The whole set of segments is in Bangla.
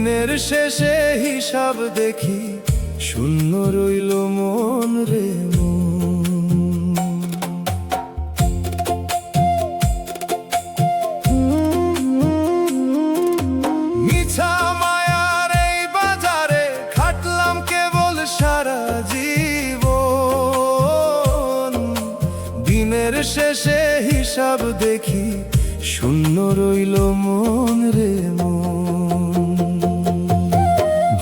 দিনের শেষে হিসাব দেখি, শূন্য রইল মন রে মন। মিছা মায়ার এই বাজারে খাটলাম কেবল সারা জীবন। দিনের শেষে হিসাব দেখি, শূন্য রইল মন রে মন।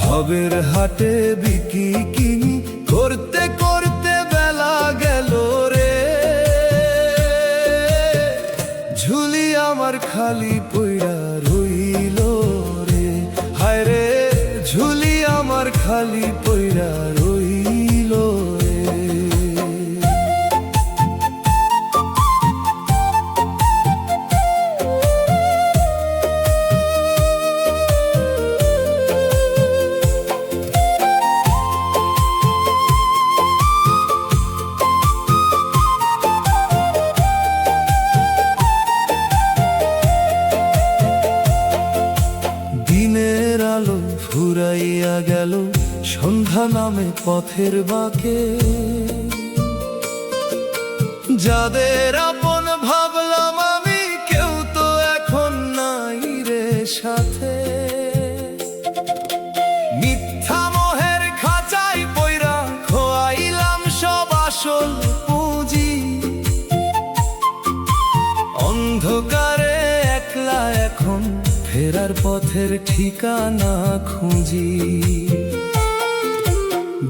ভবের হাটে বিকি কিনি করতে করতে বেলা গেল রে। ঝুলি আমার খালি পইড়া রইল রে, হায় রে ঝুলি আমার খালি পইড়া রইল রে। দিনের আলো ফুরাইয়া গেল সন্ধ্যা নামে পথের বাঁকে। যাদের আপন ভাবলাম আমি, কেউ তো এখন নাই রে সাথে। মিথ্যা মোহের খাঁচায় পইরা খোয়াইলাম সব আসল পুঁজি। অন্ধকারে একলা এখন ফেরার পথের ঠিকানা খুঁজি।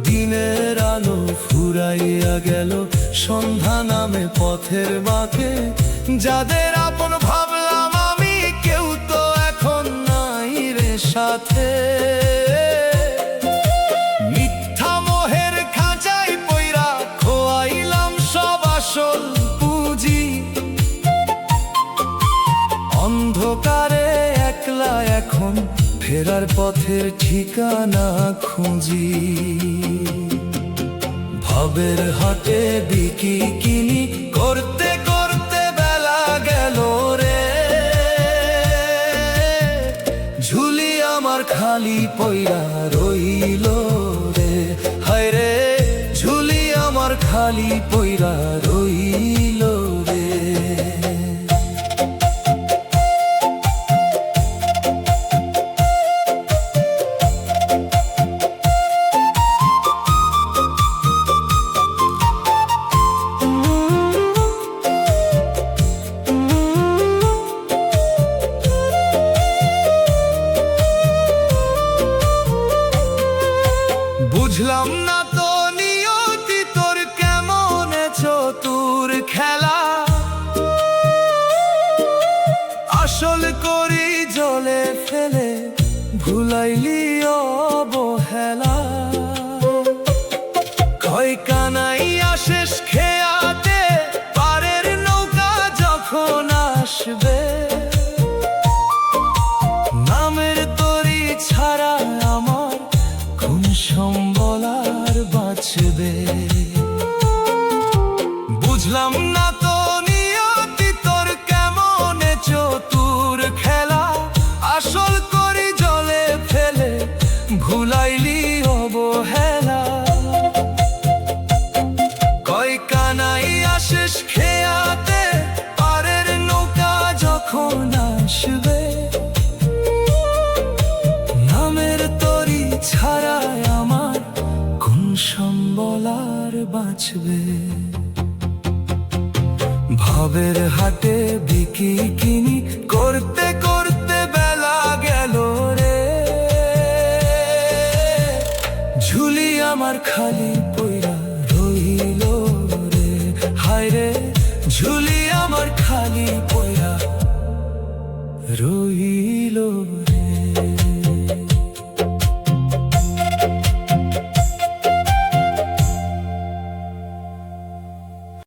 দিনের আলো ফুরাইয়া গেল সন্ধ্যা নামে পথের বাঁকে। যাদের আপন ভাবলাম আমি, কেউ তো এখন নাই রে সাথে। মিথ্যা মোহের খাঁচায় পইরা খোয়াইলাম সব আসল পুঁজি। অন্ধকারে একলা এখন ফেরার পথের ঠিকানা খুঁজি। ভবের হাটে বিকি কিনি করতে করতে বেলা গেল রে। ঝুলি আমার খালি পইড়া রইল রে, হায় রে ঝুলি আমার খালি পইড়া রইল রে। বুঝলাম না তো নিয়তি তোর কেমন চতুর খেলা। আসল করি জলে ফেলে ভুলাইলি অবহেলা। কয় কানাইয়া শেষ খেয়াতে পারের নৌকা যখন আসবে। নামের তরি ছাড়া আমার কোন সম্বল আর বাঁচবে। বুঝলাম না তো নিয়তি তোর কেমন চতুর খেলা। আসল করি জলে ফেলে ভুলাইলি অবহেলা। কয় কানাইয়া শেষ খেয়াতে পারের নৌকা যখন আসবে। নামের তরি ছাড়া আমার কোন সম্বল আর বাঁচবে। ভবের হাটে বিকি কিনি করতে করতে বেলা গেল রে। ঝুলি আমার খালি পইড়া রইল রে, হায় রে ঝুলি আমার খালি পইড়া রইল রে।